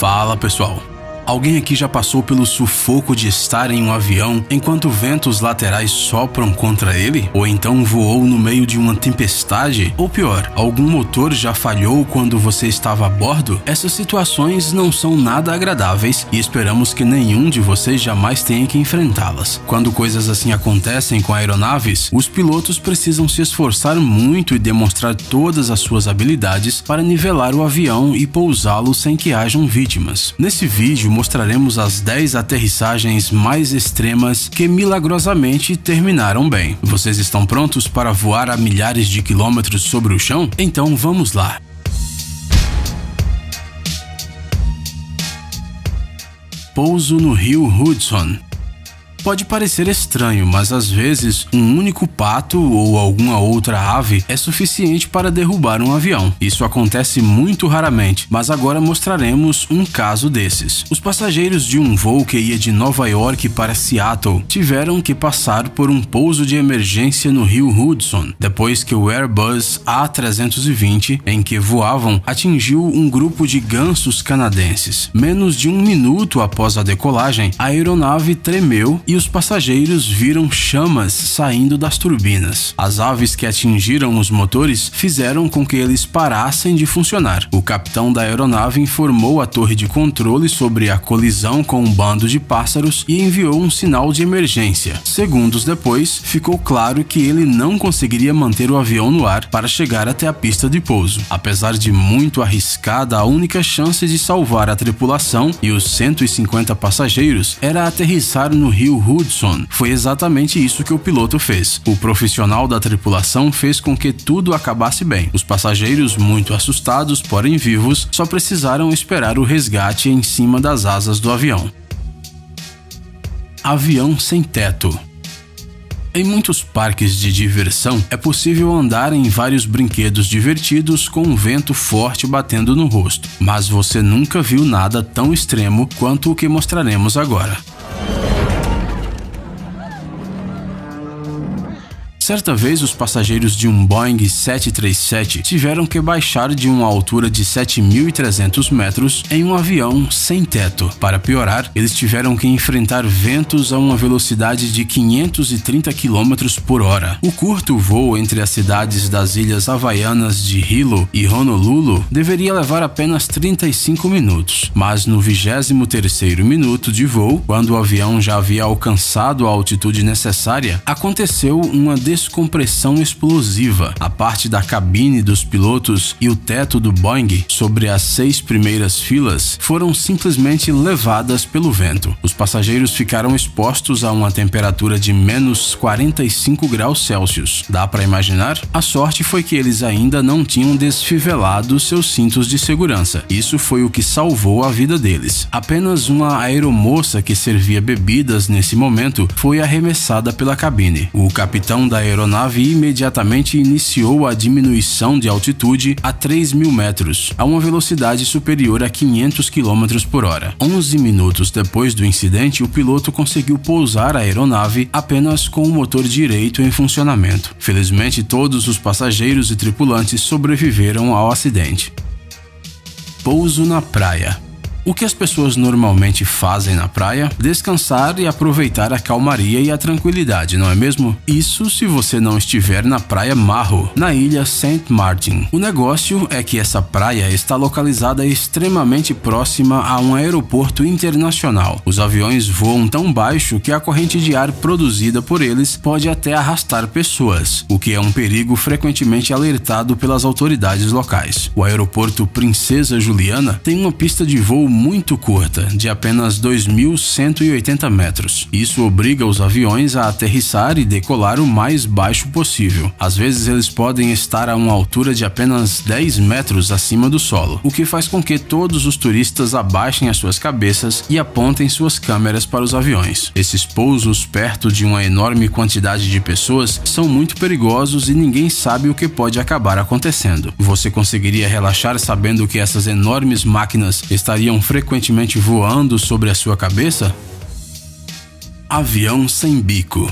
Fala pessoal, alguém aqui já passou pelo sufoco de estar em um avião enquanto ventos laterais sopram contra ele? Ou então voou no meio de uma tempestade? Ou pior, algum motor já falhou quando você estava a bordo? Essas situações não são nada agradáveis e esperamos que nenhum de vocês jamais tenha que enfrentá-las. Quando coisas assim acontecem com aeronaves, os pilotos precisam se esforçar muito e demonstrar todas as suas habilidades para nivelar o avião e pousá-lo sem que hajam vítimas. Nesse vídeo mostraremos as 10 aterrissagens mais extremas que milagrosamente terminaram bem. Vocês estão prontos para voar a milhares de quilômetros sobre o chão? Então vamos lá! Pouso no rio Hudson. Pode parecer estranho, mas às vezes um único pato ou alguma outra ave é suficiente para derrubar um avião. Isso acontece muito raramente, mas agora mostraremos um caso desses. Os passageiros de um voo que ia de Nova York para Seattle tiveram que passar por um pouso de emergência no rio Hudson, depois que o Airbus A320, em que voavam, atingiu um grupo de gansos canadenses. Menos de um minuto após a decolagem, a aeronave tremeu e os passageiros viram chamas saindo das turbinas. As aves que atingiram os motores fizeram com que eles parassem de funcionar. O capitão da aeronave informou a torre de controle sobre a colisão com um bando de pássaros e enviou um sinal de emergência. Segundos depois, ficou claro que ele não conseguiria manter o avião no ar para chegar até a pista de pouso. Apesar de muito arriscada, a única chance de salvar a tripulação e os 150 passageiros era aterrissar no rio Hudson. Foi exatamente isso que o piloto fez. O profissional da tripulação fez com que tudo acabasse bem. Os passageiros, muito assustados, porém vivos, só precisaram esperar o resgate em cima das asas do avião. Avião sem teto. Em muitos parques de diversão, é possível andar em vários brinquedos divertidos com um vento forte batendo no rosto, mas você nunca viu nada tão extremo quanto o que mostraremos agora. Certa vez, os passageiros de um Boeing 737 tiveram que baixar de uma altura de 7.300 metros em um avião sem teto. Para piorar, eles tiveram que enfrentar ventos a uma velocidade de 530 km por hora. O curto voo entre as cidades das ilhas havaianas de Hilo e Honolulu deveria levar apenas 35 minutos, mas no 23º minuto de voo, quando o avião já havia alcançado a altitude necessária, aconteceu uma descompressão explosiva. A parte da cabine dos pilotos e o teto do Boeing, sobre as 6 primeiras filas, foram simplesmente levadas pelo vento. Os passageiros ficaram expostos a uma temperatura de menos 45 graus Celsius. Dá para imaginar? A sorte foi que eles ainda não tinham desfivelado seus cintos de segurança. Isso foi o que salvou a vida deles. Apenas uma aeromoça que servia bebidas nesse momento foi arremessada pela cabine. O capitão da aeronave imediatamente iniciou a diminuição de altitude a 3.000 metros, a uma velocidade superior a 500 km por hora. 11 minutos depois do incidente, o piloto conseguiu pousar a aeronave apenas com o motor direito em funcionamento. Felizmente, todos os passageiros e tripulantes sobreviveram ao acidente. Pouso na praia. O que as pessoas normalmente fazem na praia? Descansar e aproveitar a calmaria e a tranquilidade, não é mesmo? Isso se você não estiver na Praia Marro, na ilha Saint Martin. O negócio é que essa praia está localizada extremamente próxima a um aeroporto internacional. Os aviões voam tão baixo que a corrente de ar produzida por eles pode até arrastar pessoas, o que é um perigo frequentemente alertado pelas autoridades locais. O aeroporto Princesa Juliana tem uma pista de voo muito curta, de apenas 2.180 metros. Isso obriga os aviões a aterrissar e decolar o mais baixo possível. Às vezes eles podem estar a uma altura de apenas 10 metros acima do solo, o que faz com que todos os turistas abaixem as suas cabeças e apontem suas câmeras para os aviões. Esses pousos perto de uma enorme quantidade de pessoas são muito perigosos e ninguém sabe o que pode acabar acontecendo. Você conseguiria relaxar sabendo que essas enormes máquinas estariam frequentemente voando sobre a sua cabeça? Avião sem bico.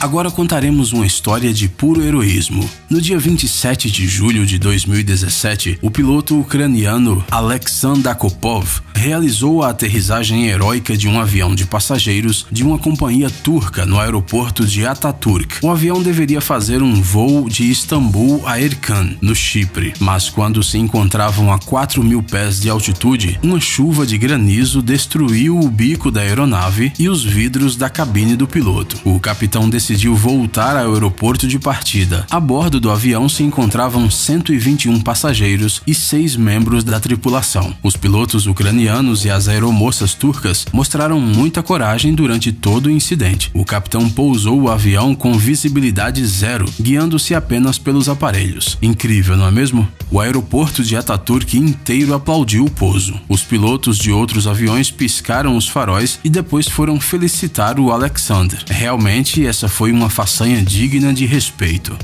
Agora contaremos uma história de puro heroísmo. No dia 27 de julho de 2017, o piloto ucraniano Alexander Akopov realizou a aterrissagem heróica de um avião de passageiros de uma companhia turca no aeroporto de Atatürk. O avião deveria fazer um voo de Istambul a Erkan, no Chipre, mas quando se encontravam a 4.000 pés de altitude, uma chuva de granizo destruiu o bico da aeronave e os vidros da cabine do piloto. O capitão decidiu voltar ao aeroporto de partida. A bordo do avião se encontravam 121 passageiros e 6 membros da tripulação. Os pilotos ucranianos e as aeromoças turcas mostraram muita coragem durante todo o incidente. O capitão pousou o avião com visibilidade zero, guiando-se apenas pelos aparelhos. Incrível, não é mesmo? O aeroporto de Atatürk inteiro aplaudiu o pouso. Os pilotos de outros aviões piscaram os faróis e depois foram felicitar o Alexander. Realmente, essa foi uma façanha digna de respeito.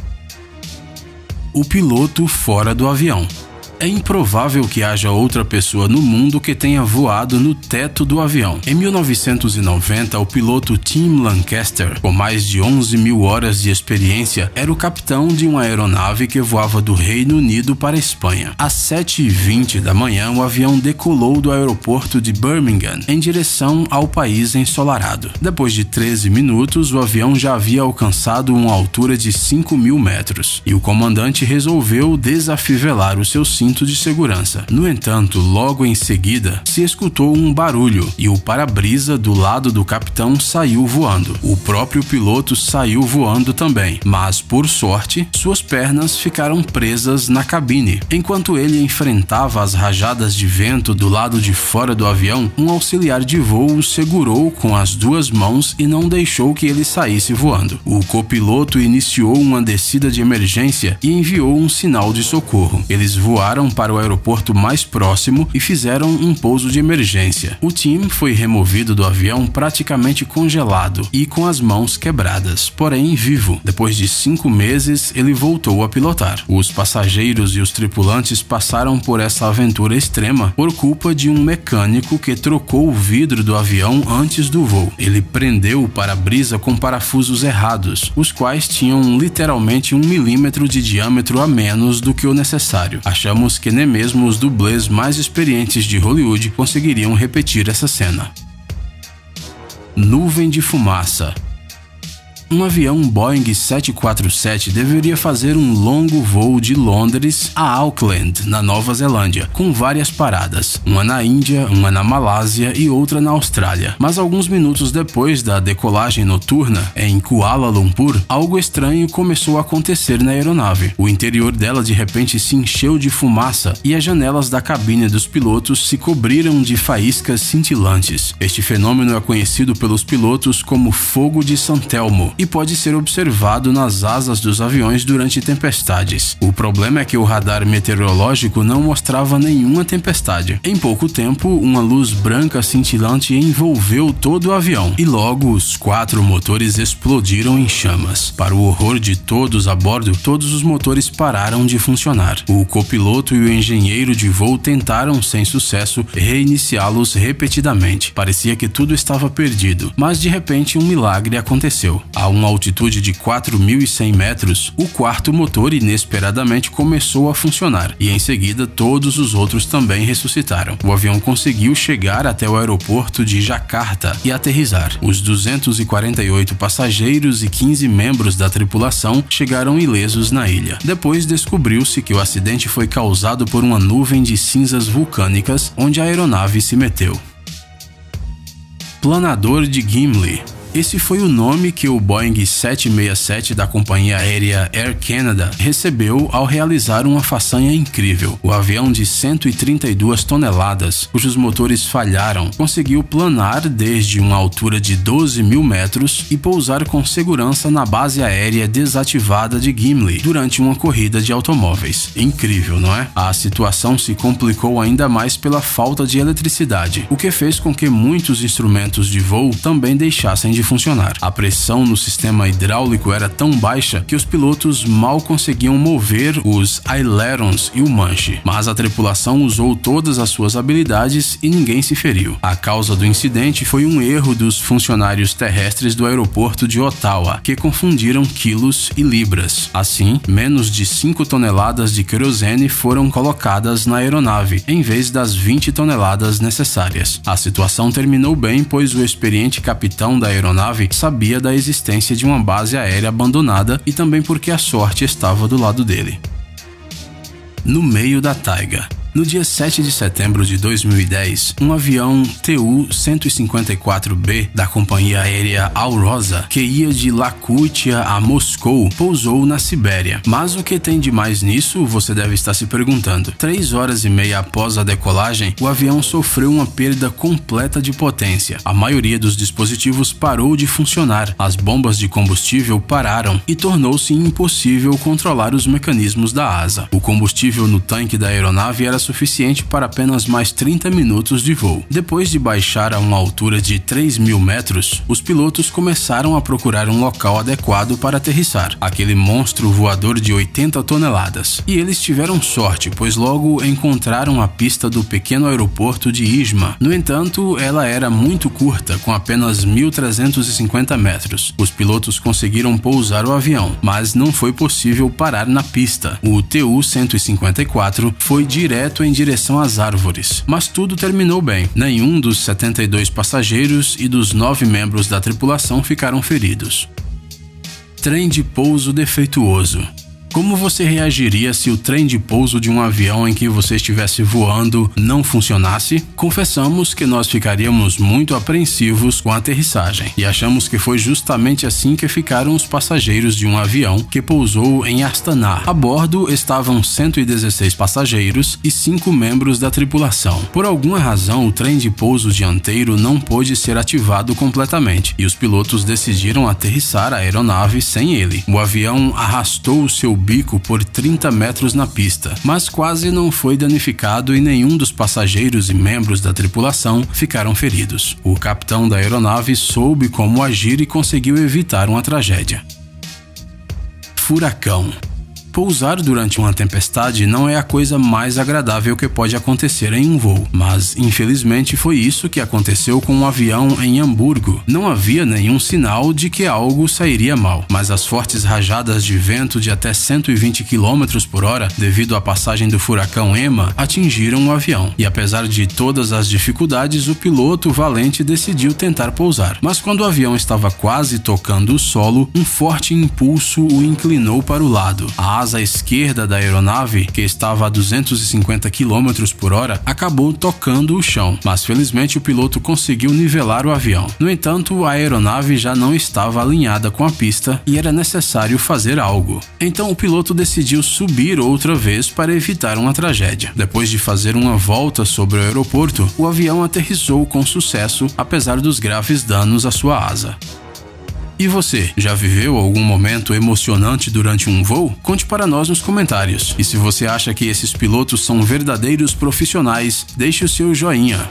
O piloto fora do avião. É improvável que haja outra pessoa no mundo que tenha voado no teto do avião. Em 1990, o piloto Tim Lancaster, com mais de 11.000 horas de experiência, era o capitão de uma aeronave que voava do Reino Unido para a Espanha. Às 7h20 da manhã, o avião decolou do aeroporto de Birmingham em direção ao país ensolarado. Depois de 13 minutos, o avião já havia alcançado uma altura de 5.000 metros e o comandante resolveu desafivelar o seu cinto de segurança. No entanto, logo em seguida, se escutou um barulho e o para-brisa do lado do capitão saiu voando. O próprio piloto saiu voando também, mas, por sorte, suas pernas ficaram presas na cabine. Enquanto ele enfrentava as rajadas de vento do lado de fora do avião, um auxiliar de voo o segurou com as 2 mãos e não deixou que ele saísse voando. O copiloto iniciou uma descida de emergência e enviou um sinal de socorro. Eles voaram para o aeroporto mais próximo e fizeram um pouso de emergência. O Tim foi removido do avião praticamente congelado e com as mãos quebradas, porém vivo. Depois de 5 meses, ele voltou a pilotar. Os passageiros e os tripulantes passaram por essa aventura extrema por culpa de um mecânico que trocou o vidro do avião antes do voo. Ele prendeu o para-brisa com parafusos errados, os quais tinham literalmente 1 milímetro de diâmetro a menos do que o necessário. Achamos que nem mesmo os dublês mais experientes de Hollywood conseguiriam repetir essa cena. Nuvem de fumaça. Um avião Boeing 747 deveria fazer um longo voo de Londres a Auckland, na Nova Zelândia, com várias paradas, uma na Índia, uma na Malásia e outra na Austrália. Mas alguns minutos depois da decolagem noturna, em Kuala Lumpur, algo estranho começou a acontecer na aeronave. O interior dela de repente se encheu de fumaça e as janelas da cabine dos pilotos se cobriram de faíscas cintilantes. Este fenômeno é conhecido pelos pilotos como fogo de San Telmo e pode ser observado nas asas dos aviões durante tempestades. O problema é que o radar meteorológico não mostrava nenhuma tempestade. Em pouco tempo, uma luz branca cintilante envolveu todo o avião e logo os 4 motores explodiram em chamas. Para o horror de todos a bordo, todos os motores pararam de funcionar. O copiloto e o engenheiro de voo tentaram, sem sucesso, reiniciá-los repetidamente. Parecia que tudo estava perdido, mas de repente um milagre aconteceu. A uma altitude de 4.100 metros, o 4º motor inesperadamente começou a funcionar e em seguida todos os outros também ressuscitaram. O avião conseguiu chegar até o aeroporto de Jakarta e aterrissar. Os 248 passageiros e 15 membros da tripulação chegaram ilesos na ilha. Depois descobriu-se que o acidente foi causado por uma nuvem de cinzas vulcânicas onde a aeronave se meteu. Planador de Gimli. Esse foi o nome que o Boeing 767 da companhia aérea Air Canada recebeu ao realizar uma façanha incrível. O avião de 132 toneladas, cujos motores falharam, conseguiu planar desde uma altura de 12.000 metros e pousar com segurança na base aérea desativada de Gimli durante uma corrida de automóveis. Incrível, não é? A situação se complicou ainda mais pela falta de eletricidade, o que fez com que muitos instrumentos de voo também deixassem de de funcionar. A pressão no sistema hidráulico era tão baixa que os pilotos mal conseguiam mover os ailerons e o manche, mas a tripulação usou todas as suas habilidades e ninguém se feriu. A causa do incidente foi um erro dos funcionários terrestres do aeroporto de Ottawa, que confundiram quilos e libras. Assim, menos de 5 toneladas de querosene foram colocadas na aeronave, em vez das 20 toneladas necessárias. A situação terminou bem, pois o experiente capitão da aeronave sabia da existência de uma base aérea abandonada e também porque a sorte estava do lado dele. No meio da taiga. No dia 7 de setembro de 2010, um avião Tu-154B da companhia aérea Alrosa, que ia de Yakutia a Moscou, pousou na Sibéria. Mas o que tem de mais nisso, você deve estar se perguntando. 3 horas e meia após a decolagem, o avião sofreu uma perda completa de potência. A maioria dos dispositivos parou de funcionar, as bombas de combustível pararam e tornou-se impossível controlar os mecanismos da asa. O combustível no tanque da aeronave era suficiente para apenas mais 30 minutos de voo. Depois de baixar a uma altura de 3.000 metros, os pilotos começaram a procurar um local adequado para aterrissar, aquele monstro voador de 80 toneladas. E eles tiveram sorte, pois logo encontraram a pista do pequeno aeroporto de Izma. No entanto, ela era muito curta, com apenas 1.350 metros. Os pilotos conseguiram pousar o avião, mas não foi possível parar na pista. O Tu-154 foi direto em direção às árvores, mas tudo terminou bem. Nenhum dos 72 passageiros e dos 9 membros da tripulação ficaram feridos. Trem de pouso defeituoso. Como você reagiria se o trem de pouso de um avião em que você estivesse voando não funcionasse? Confessamos que nós ficaríamos muito apreensivos com a aterrissagem e achamos que foi justamente assim que ficaram os passageiros de um avião que pousou em Astana. A bordo estavam 116 passageiros e 5 membros da tripulação. Por alguma razão, o trem de pouso dianteiro não pôde ser ativado completamente e os pilotos decidiram aterrissar a aeronave sem ele. O avião arrastou o seu bico por 30 metros na pista, mas quase não foi danificado e nenhum dos passageiros e membros da tripulação ficaram feridos. O capitão da aeronave soube como agir e conseguiu evitar uma tragédia. Furacão. Pousar durante uma tempestade não é a coisa mais agradável que pode acontecer em um voo, mas infelizmente foi isso que aconteceu com um avião em Hamburgo. Não havia nenhum sinal de que algo sairia mal, mas as fortes rajadas de vento de até 120 km por hora, devido à passagem do furacão Emma, atingiram o avião. E apesar de todas as dificuldades, o piloto valente decidiu tentar pousar. Mas quando o avião estava quase tocando o solo, um forte impulso o inclinou para o lado. A asa esquerda da aeronave, que estava a 250 km por hora, acabou tocando o chão, mas felizmente o piloto conseguiu nivelar o avião. No entanto, a aeronave já não estava alinhada com a pista e era necessário fazer algo. Então o piloto decidiu subir outra vez para evitar uma tragédia. Depois de fazer uma volta sobre o aeroporto, o avião aterrissou com sucesso, apesar dos graves danos à sua asa. E você, já viveu algum momento emocionante durante um voo? Conte para nós nos comentários. E se você acha que esses pilotos são verdadeiros profissionais, deixe o seu joinha.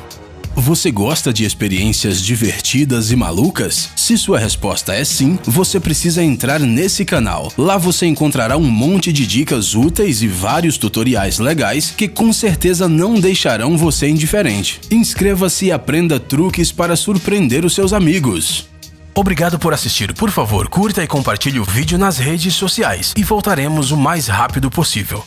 Você gosta de experiências divertidas e malucas? Se sua resposta é sim, você precisa entrar nesse canal. Lá você encontrará um monte de dicas úteis e vários tutoriais legais que com certeza não deixarão você indiferente. Inscreva-se e aprenda truques para surpreender os seus amigos. Obrigado por assistir. Por favor, curta e compartilhe o vídeo nas redes sociais e voltaremos o mais rápido possível.